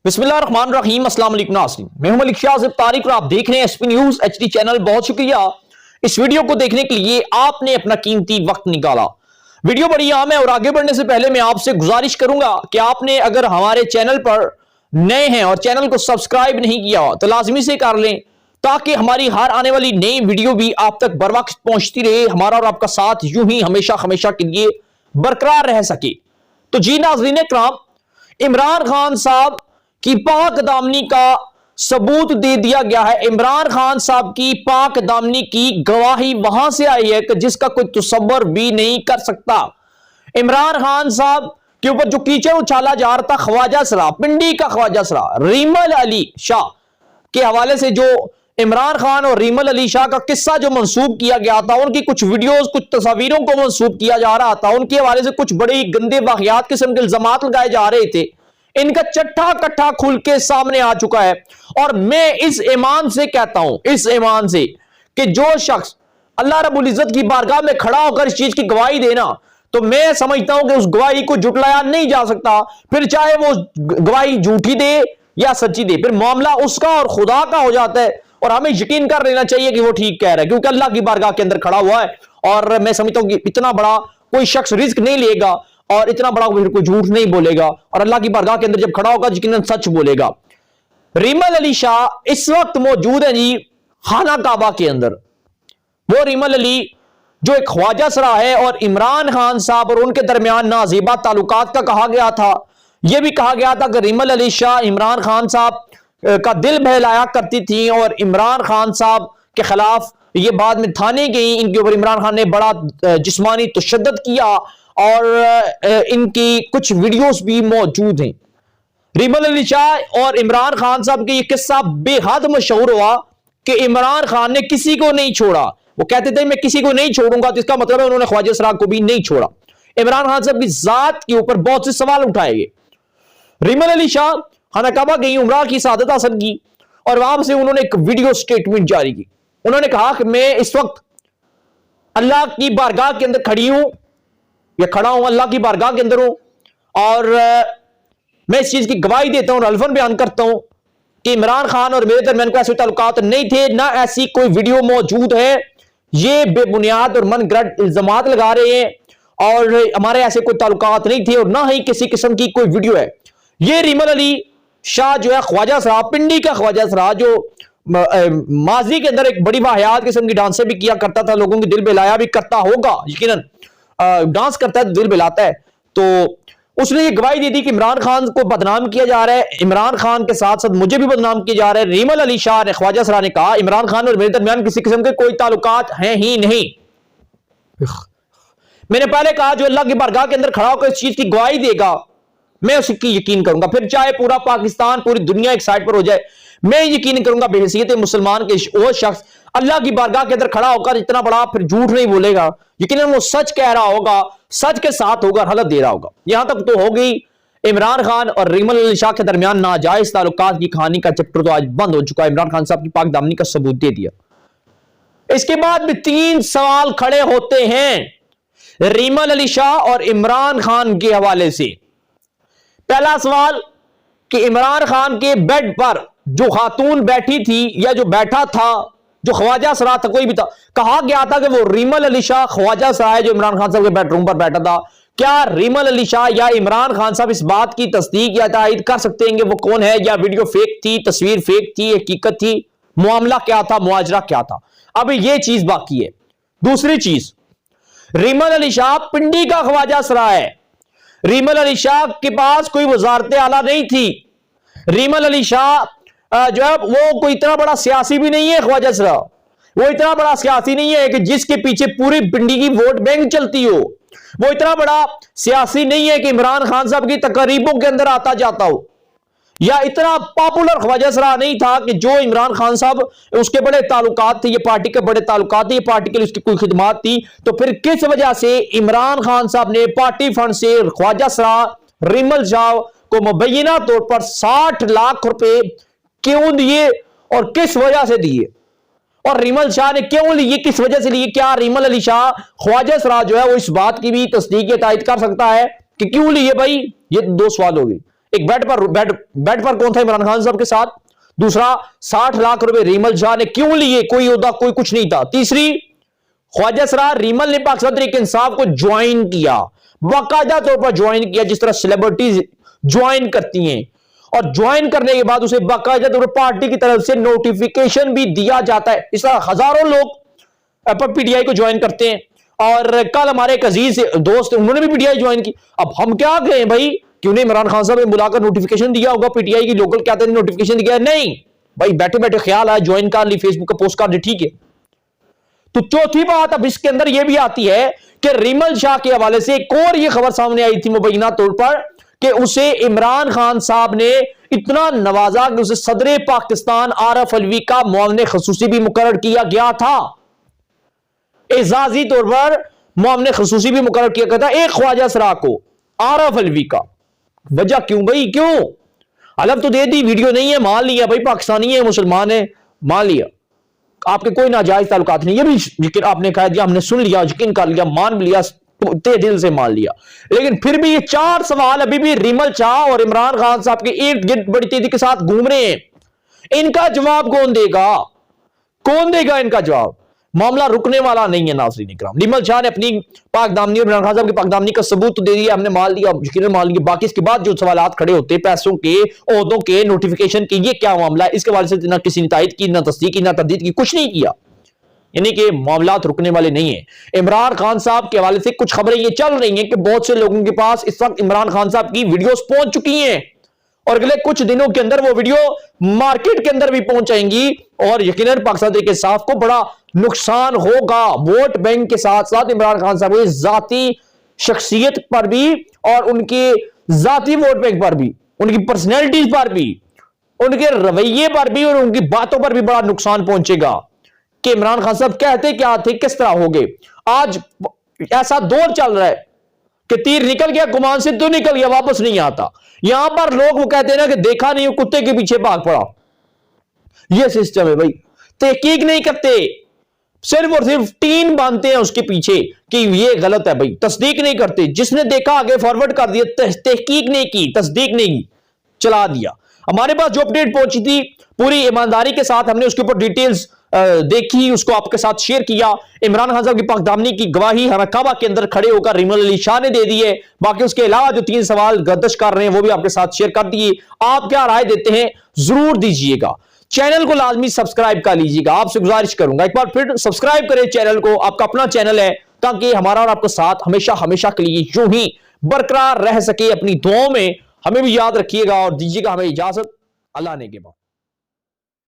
बिस्मिल्लाहिर्रहमानिर्रहीम। अस्सलाम वालेकुम नाज़रीन, मैं हूं मलिक शाह तारिक और आप देख रहे हैं एसपी न्यूज एचडी चैनल। बहुत शुक्रिया इस वीडियो को देखने के लिए, आपने अपना कीमती वक्त निकाला। वीडियो बड़ी अहम है और आगे बढ़ने से पहले मैं आपसे गुजारिश करूंगा कि आपने अगर हमारे चैनल पर नए हैं और चैनल को सब्सक्राइब नहीं किया तो लाजमी से कर लें, ताकि हमारी हर आने वाली नई वीडियो भी आप तक बर वक्त पहुंचती रहे। हमारा और आपका साथ यूं ही हमेशा हमेशा के लिए बरकरार रह सके। तो जी नाज़रीन इकराम, इमरान खान साहब की पाक दामनी का सबूत दे दिया गया है। इमरान खान साहब की पाक दामनी की गवाही वहां से आई है कि जिसका कोई तसव्वुर भी नहीं कर सकता। इमरान खान साहब के ऊपर जो कीचड़ उछाला जा रहा था, ख्वाजा सरा, पिंडी का ख्वाजा सरा रीमल अली शाह के हवाले से, जो इमरान खान और रीमल अली शाह का किस्सा जो मंसूब किया गया था, उनकी कुछ वीडियोस, कुछ तस्वीरों को मंसूब किया जा रहा था, उनके हवाले से कुछ बड़े गंदे वाकयात किस्म के इल्जामात लगाए जा रहे थे। इनका चट्टा कट्ठा खुल के सामने आ चुका है। और मैं इस ईमान से कहता हूं, इस ईमान से, कि जो शख्स अल्लाह रब्बुल इज्जत की बारगाह में खड़ा होकर इस चीज की गवाही देना, तो मैं समझता हूं कि उस गवाही को झुटलाया नहीं जा सकता। फिर चाहे वो गवाही झूठी दे या सच्ची दे, फिर मामला उसका और खुदा का हो जाता है। और हमें यकीन कर लेना चाहिए कि वो ठीक कह रहा है, क्योंकि अल्लाह की बारगाह के अंदर खड़ा हुआ है। और मैं समझता हूं कि इतना बड़ा कोई शख्स रिस्क नहीं लेगा और इतना बड़ा कोई झूठ नहीं बोलेगा, और अल्लाह की बारगाह के अंदर जब खड़ा होगा यकीनन सच बोलेगा। रीमल अली शाह इस वक्त मौजूद है जी खाना काबा के अंदर। वो रीमल अली जो एक ख्वाजा सरा है, और इमरान खान साहब और उनके दरमियान नाज़ेबा ताल्लुकात का कहा गया था। यह भी कहा गया था कि रीमल अली शाह इमरान खान साहब का दिल बहलाया करती थी, और इमरान खान साहब के खिलाफ ये बाद में थाने गई। इनके ऊपर इमरान खान ने बड़ा जिस्मानी तशद्दुद किया, और इनकी कुछ वीडियोस भी मौजूद हैं। रीमल अली शाह और इमरान खान साहब के ये किस्सा बेहद मशहूर हुआ कि इमरान खान ने किसी को नहीं छोड़ा। वो कहते थे मैं किसी को नहीं छोड़ूंगा, तो इसका मतलब है उन्होंने ख्वाजा सरा को भी नहीं छोड़ा। इमरान खान साहब की जात के ऊपर बहुत से सवाल उठाए गए। रीमल अली शाह खाना काबा गई, उमरा की सादत हासिल की, और वहां से उन्होंने एक वीडियो स्टेटमेंट जारी की। उन्होंने कहा कि मैं इस वक्त अल्लाह की बारगाह के अंदर खड़ी हूं, या खड़ा हूं, अल्लाह की बारगाह के अंदर हूं, और मैं इस चीज की गवाही देता हूं और अल्फन बयान करता हूं कि इमरान खान और मेरे दरमियान कोई ऐसे ताल्लुकात नहीं थे, ना ऐसी कोई वीडियो मौजूद है। ये बेबुनियाद और मनगढ़ंत इल्जामात लगा रहे हैं, और हमारे ऐसे कोई ताल्लुकात नहीं थे, और ना ही किसी किस्म की कोई वीडियो है। ये रीमल अली शाह जो है ख्वाजा सरा, पिंडी का ख्वाजा सरा, जो माजी के अंदर एक बड़ी वाहियात किस्म की डांसें भी किया करता था, लोगों की दिल बहलाया भी करता होगा, यकीनन डांस करता है तो दिल बहलाता है। तो उसने ये गवाही दी थी कि इमरान खान को बदनाम किया जा रहा है, इमरान खान के साथ साथ मुझे भी बदनाम किया जा रहा है। रीमल अली शाह ने, ख्वाजा सरा ने कहा इमरान खान और मेरे दरमियान किसी किस्म के कोई ताल्लुकात हैं ही नहीं। मैंने पहले कहा जो अल्लाह की बारगाह के अंदर खड़ा होकर इस चीज की गवाही देगा, मैं उसकी यकीन करूंगा। फिर चाहे पूरा पाकिस्तान, पूरी दुनिया एक साइड पर हो जाए, मैं यकीन करूंगा बेहैसियत मुसलमान के वो शख्स अल्लाह की बारगाह के अंदर खड़ा होकर इतना बड़ा फिर झूठ नहीं बोलेगा। यकीनन वो सच कह रहा होगा, सच के साथ होगा, हलत दे रहा होगा। यहां तक तो हो गई इमरान खान और रीमल अली शाह के दरमियान नाजायज ताल्लुकात की कहानी का चैप्टर तो आज बंद हो चुका है। इमरान खान साहब की पाक दामनी का सबूत दे दिया। इसके बाद भी 3 सवाल खड़े होते हैं रीमल अली शाह और इमरान खान के हवाले से। पहला सवाल कि इमरान खान के बेड पर जो खातून बैठी थी या जो बैठा था, जो ख्वाजा सरा था, कोई भी था, कहा गया था कि वो रीमल अली शाह ख्वाजा सरा है जो इमरान खान साहब के बेडरूम पर बैठा था। क्या रीमल अली शाह या इमरान खान साहब इस बात की तस्दीक या तायद कर सकते हैं कि वो कौन है, या वीडियो फेक थी, तस्वीर फेक थी, हकीकत थी, मामला क्या था, मुआजरा क्या था? अब ये चीज बाकी है। दूसरी चीज, रीमल अली शाह पिंडी का ख्वाजा सरा है। रीमल अली शाह के पास कोई वजारत आला नहीं थी। रीमल अली शाह जो है वो कोई इतना बड़ा सियासी भी नहीं है। ख्वाजा सरा वो इतना बड़ा सियासी नहीं है कि जिसके पीछे पूरी पिंडी की वोट बैंक चलती हो। वो इतना बड़ा सियासी नहीं है कि इमरान खान साहब की तकरीबों के अंदर आता जाता हो, या इतना पॉपुलर ख्वाजा सरा नहीं था कि जो इमरान खान साहब, उसके बड़े ताल्लुकात थे, ये पार्टी के बड़े ताल्लुकात थे, ये पार्टी के लिए उसकी कोई खिदमत थी। तो फिर किस वजह से इमरान खान साहब ने पार्टी फंड से ख्वाजा सरा रीमल शाह को मुबैना तौर पर 60 लाख रुपए क्यों दिए और किस वजह से दिए, और रीमल शाह ने क्यों लिए, किस वजह से लिए? क्या रीमल अली शाह ख्वाजा सरा जो है वो इस बात की भी तस्दीक या तायद कर सकता है कि क्यों लिए? भाई ये 2 सवाल हो गए। एक बेड पर कौन था इमरान खान साहब के साथ। दूसरा, 60 लाख रुपए रीमल शाह ने क्यों लिए, कोई ओहदा कोई कुछ नहीं था। तीसरी, ख्वाजा सरार रीमल ने पाकिस्तान तहरीक इंसाफ को ज्वाइन किया, बाकायदा तौर पर ज्वाइन किया, जिस तरह सेलिब्रिटीज ज्वाइन करती हैं, और ज्वाइन करने के बाद उसे बाकायदा तौर पर पार्टी की तरफ से नोटिफिकेशन भी दिया जाता है। इस तरह हजारों लोग पीटीआई को ज्वाइन करते हैं, और कल हमारे एक अजीज दोस्त उन्होंने भी पीटीआई ज्वाइन की। अब हम क्या कहें भाई, क्यों नहीं इमरान खान साहब ने बुलाकर नोटिफिकेशन दिया होगा, पीटीआई की लोकल क्या थे नोटिफिकेशन दिया, नहीं भाई, बैठे बैठे ख्याल आया ज्वाइन कर ली, फेसबुक का पोस्ट कर दी, ठीक है। तो चौथी बात अब इसके अंदर यह भी आती है कि रीमल शाह के हवाले से एक और यह खबर सामने आई थी मुबैना तौर पर कि उसे इमरान खान साहब ने इतना नवाजा कि उसे सदर पाकिस्तान आरफ अलवी का मुआविन खसूसी भी मुकर्रर किया गया था, एजाजी तौर पर मुआविन खसूसी भी मुकर्रर किया गया था एक ख्वाजा सरार को आरफ अलवी का। वजह क्यों भाई, क्यों? अलग तो दे दी, वीडियो नहीं है, मान लिया भाई पाकिस्तानी है, मुसलमान है, मान लिया, आपके कोई नाजायज ताल्लुकात नहीं, ये भी यकीन आपने कह दिया, हमने सुन लिया, यकीन कर लिया, मान लिया, ते दिल से मान लिया। लेकिन फिर भी ये 4 सवाल अभी भी रीमल शाह और इमरान खान साहब के इर्द गिर्द बड़ी तेजी के साथ घूम रहे हैं। इनका जवाब कौन देगा, कौन देगा इनका जवाब? मामला रुकने वाला नहीं है नाज़रीन इकराम। रीमल शाह ने अपनी पाकदामनी और इमरान खान साहब की पाकदामनी का सबूत तो दे दिया, हमने मान लिया, यकीन मान लिया। बाकी इसके बाद जो सवालात खड़े होते, पैसों के, ओहदों के, नोटिफिकेशन के, ये क्या मामला है, इसके हवाले से ना किसी ने तायद की, ना तस्दीक की, ना तरदीद की, कुछ नहीं किया। यानी कि मामला रुकने वाले नहीं है। इमरान खान साहब के हवाले से कुछ खबरें ये चल रही हैं कि बहुत से लोगों के पास इस वक्त इमरान खान साहब की वीडियोस पहुंच चुकी हैं, और अगले कुछ दिनों के अंदर वो वीडियो मार्केट के अंदर भी पहुंच जाएंगी, और यकीनन पाकिस्तान तहरीक इंसाफ को बड़ा नुकसान होगा। वोट बैंक के साथ साथ इमरान खान साहब की जाती शख्सियत पर भी, और उनके जाती वोट बैंक पर भी, उनकी पर्सनैलिटीज पर भी, उनके रवैये पर भी, और उनकी बातों पर भी बड़ा नुकसान पहुंचेगा कि इमरान खान साहब कहते क्या थे, किस तरह हो गए। आज ऐसा दौर चल रहा है कि तीर निकल गया, गुमान से तो निकल गया, वापस नहीं आता। यहां पर लोग वो कहते हैं ना कि देखा नहीं, कुत्ते के पीछे भाग पड़ा, यह सिस्टम है भाई। तहकीक नहीं करते, सिर्फ और सिर्फ टीन बांधते हैं उसके पीछे कि ये गलत है भाई, तस्दीक नहीं करते। जिसने देखा आगे फॉरवर्ड कर दिया, तहकीक नहीं की, तस्दीक नहीं, चला दिया। हमारे पास जो अपडेट पहुंची थी पूरी ईमानदारी के साथ हमने उसके ऊपर डिटेल्स देखी, उसको आपके साथ शेयर किया। इमरान खान साहब की पाकदामनी की गवाही हरकाबा के अंदर खड़े होकर रीमल अली शाह ने दे दी है। बाकी उसके अलावा जो 3 सवाल गर्दिश कर रहे हैं वो भी आपके साथ शेयर कर दिए। आप क्या राय देते हैं जरूर दीजिएगा। चैनल को लाजमी सब्सक्राइब कर लीजिएगा, आपसे गुजारिश करूंगा एक बार फिर सब्सक्राइब करें चैनल को, आपका अपना चैनल है, ताकि हमारा और आपका साथ हमेशा हमेशा के लिए यूं ही बरकरार रह सके। अपनी दुआओं में हमें भी याद रखिएगा और दीजिएगा हमें इजाजत। अल्लाह ने के बाद।